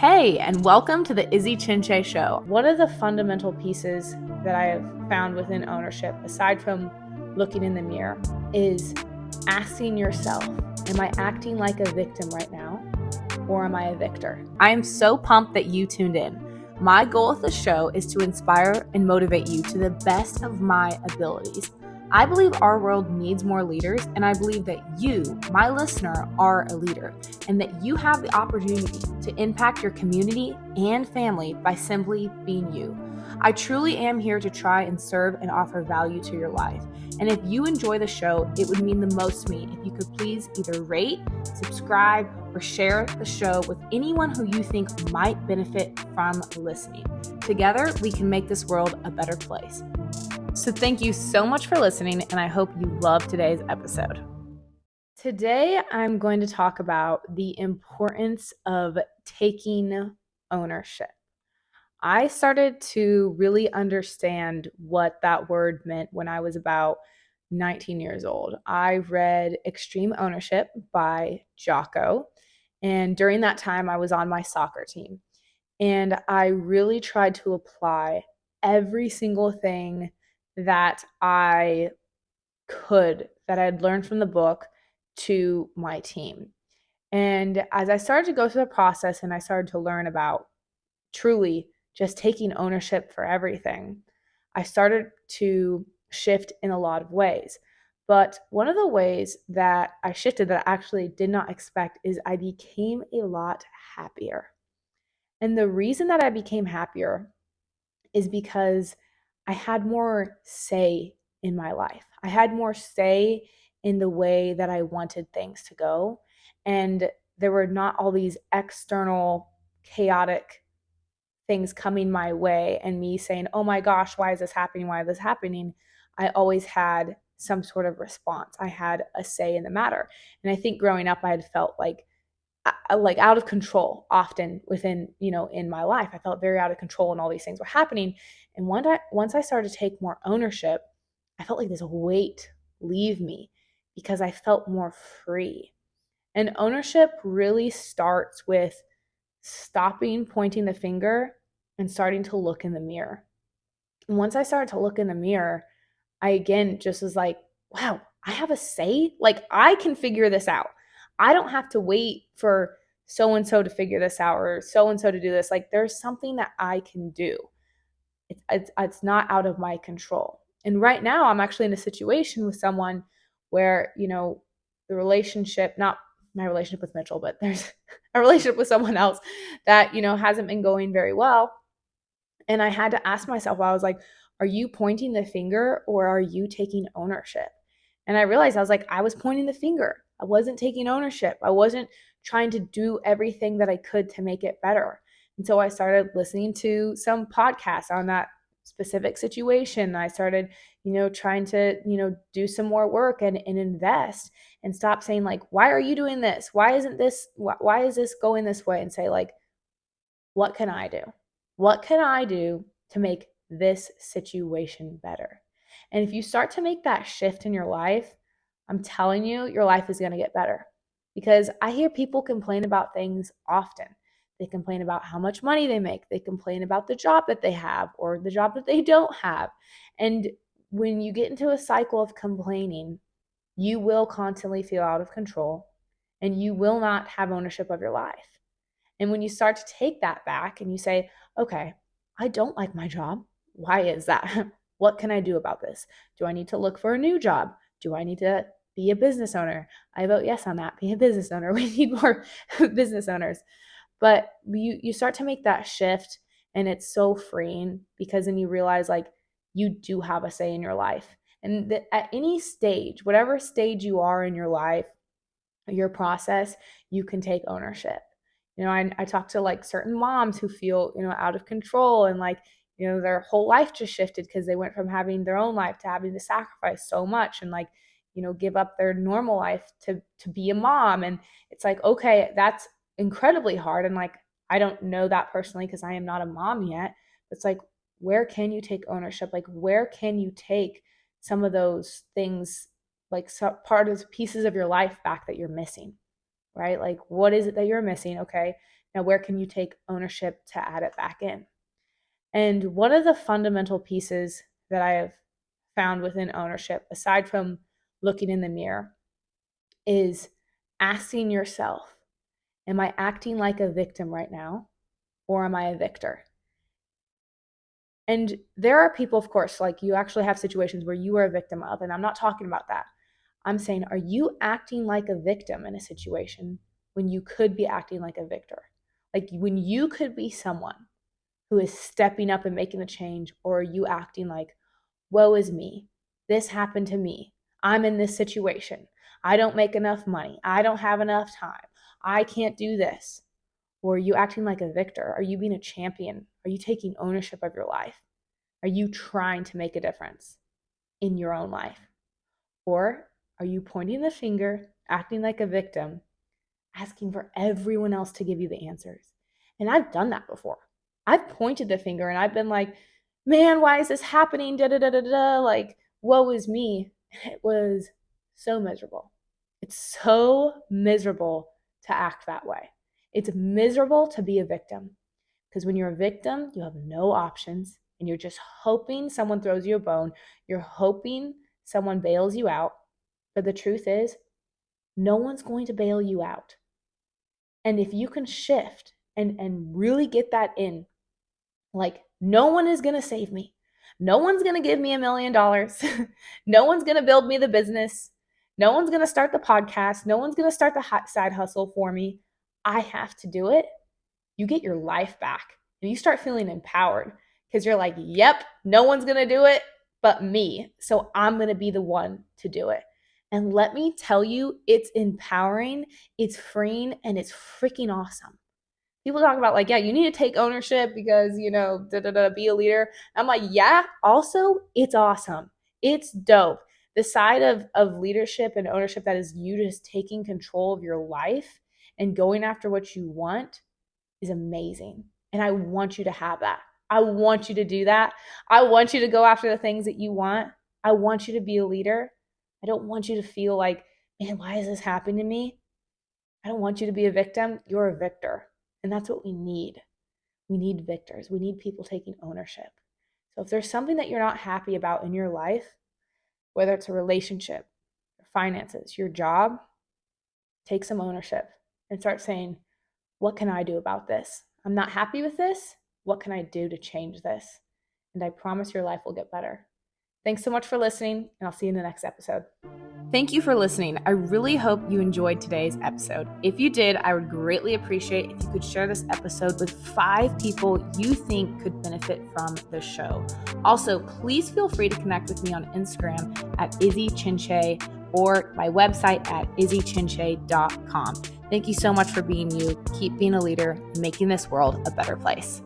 Hey, and welcome to the Izzy Chinche Show. One of the fundamental pieces that I have found within ownership, aside from looking in the mirror, is asking yourself, am I acting like a victim right now, or am I a victor? I am so pumped that you tuned in. My goal with the show is to inspire and motivate you to the best of my abilities. I believe our world needs more leaders, and I believe that you, my listener, are a leader, and that you have the opportunity to impact your community and family by simply being you. I truly am here to try and serve and offer value to your life. And if you enjoy the show, it would mean the most to me if you could please either rate, subscribe, or share the show with anyone who you think might benefit from listening. Together, we can make this world a better place. So thank you so much for listening, and I hope you love today's episode. Today, I'm going to talk about the importance of taking ownership. I started to really understand what that word meant when I was about 19 years old. I read Extreme Ownership by Jocko, and during that time, I was on my soccer team. And I really tried to apply every single thing that I could, that I'd learned from the book, to my team. And as I started to go through the process and I started to learn about truly just taking ownership for everything, I started to shift in a lot of ways. But one of the ways that I shifted that I actually did not expect is I became a lot happier. And the reason that I became happier is because I had more say in my life. I had more say in the way that I wanted things to go. And there were not all these external chaotic things coming my way and me saying, oh my gosh, why is this happening? Why is this happening? I always had some sort of response. I had a say in the matter. And I think growing up, I had felt like out of control often within, in my life. I felt very out of control and all these things were happening. And once I started to take more ownership, I felt like this weight leave me because I felt more free. And ownership really starts with stopping pointing the finger and starting to look in the mirror. And once I started to look in the mirror, I again just was like, wow, I have a say. Like, I can figure this out. I don't have to wait for so and so to figure this out or so and so to do this. Like, there's something that I can do. It's not out of my control. And right now, I'm actually in a situation with someone where, the relationship, not my relationship with Mitchell, but there's a relationship with someone else that, hasn't been going very well. And I had to ask myself, I was like, are you pointing the finger or are you taking ownership? And I realized I was pointing the finger. I wasn't taking ownership. I wasn't trying to do everything that I could to make it better. And so I started listening to some podcasts on that specific situation. I started, trying to, do some more work and invest and stop saying like, why are you doing this? Why isn't this, why is this going this way? And say like, what can I do? What can I do to make this situation better? And if you start to make that shift in your life, I'm telling you, your life is going to get better. Because I hear people complain about things often. They complain about how much money they make. They complain about the job that they have or the job that they don't have. And when you get into a cycle of complaining, you will constantly feel out of control and you will not have ownership of your life. And when you start to take that back and you say, okay, I don't like my job. Why is that? What can I do about this? Do I need to look for a new job? Do I need to be a business owner? I vote yes on that. Be a business owner. We need more business owners. But you start to make that shift and it's so freeing because then you realize like you do have a say in your life. And that at any stage, whatever stage you are in your life, your process, you can take ownership. I talk to like certain moms who feel, out of control and like, their whole life just shifted because they went from having their own life to having to sacrifice so much and like, give up their normal life to be a mom. And it's like, okay, that's incredibly hard. And like, I don't know that personally because I am not a mom yet. It's like, where can you take ownership? Like, where can you take some of those things, like part of pieces of your life back that you're missing? Right? Like, what is it that you're missing? Okay, Now, where can you take ownership to add it back in? And one of the fundamental pieces that I have found within ownership, aside from looking in the mirror, is asking yourself, am I acting like a victim right now, or am I a victor? And there are people, of course, like you actually have situations where you are a victim of, and I'm not talking about that. I'm saying, are you acting like a victim in a situation when you could be acting like a victor? Like when you could be someone who is stepping up and making a change, or are you acting like, woe is me, this happened to me, I'm in this situation, I don't make enough money, I don't have enough time, I can't do this? Or are you acting like a victor? Are you being a champion? Are you taking ownership of your life? Are you trying to make a difference in your own life? Or are you pointing the finger, acting like a victim, asking for everyone else to give you the answers? And I've done that before. I've pointed the finger and I've been like, man, why is this happening? Da da da da da. Like, woe is me. And it was so miserable. It's so miserable to act that way. It's miserable to be a victim, because when you're a victim, you have no options and you're just hoping someone throws you a bone. You're hoping someone bails you out. But the truth is, no one's going to bail you out. And if you can shift and really get that in, like, no one is going to save me. No one's going to give me $1 million. No one's going to build me the business. No one's going to start the podcast. No one's going to start the side hustle for me. I have to do it. You get your life back and you start feeling empowered, because you're like, yep, no one's going to do it but me. So I'm going to be the one to do it. And let me tell you, it's empowering, it's freeing, and it's freaking awesome. People talk about like, yeah, you need to take ownership because, be a leader. I'm like, yeah, also it's awesome. It's dope. The side of leadership and ownership that is you just taking control of your life and going after what you want is amazing. And I want you to have that. I want you to do that. I want you to go after the things that you want. I want you to be a leader. I don't want you to feel like, man, why is this happening to me? I don't want you to be a victim. You're a victor. And that's what we need. We need victors. We need people taking ownership. So if there's something that you're not happy about in your life, whether it's a relationship, finances, your job, take some ownership and start saying, what can I do about this? I'm not happy with this. What can I do to change this? And I promise your life will get better. Thanks so much for listening, and I'll see you in the next episode. Thank you for listening. I really hope you enjoyed today's episode. If you did, I would greatly appreciate if you could share this episode with 5 people you think could benefit from the show. Also, please feel free to connect with me on Instagram at IzzyChinche or my website at izzychinche.com. Thank you so much for being you. Keep being a leader and making this world a better place.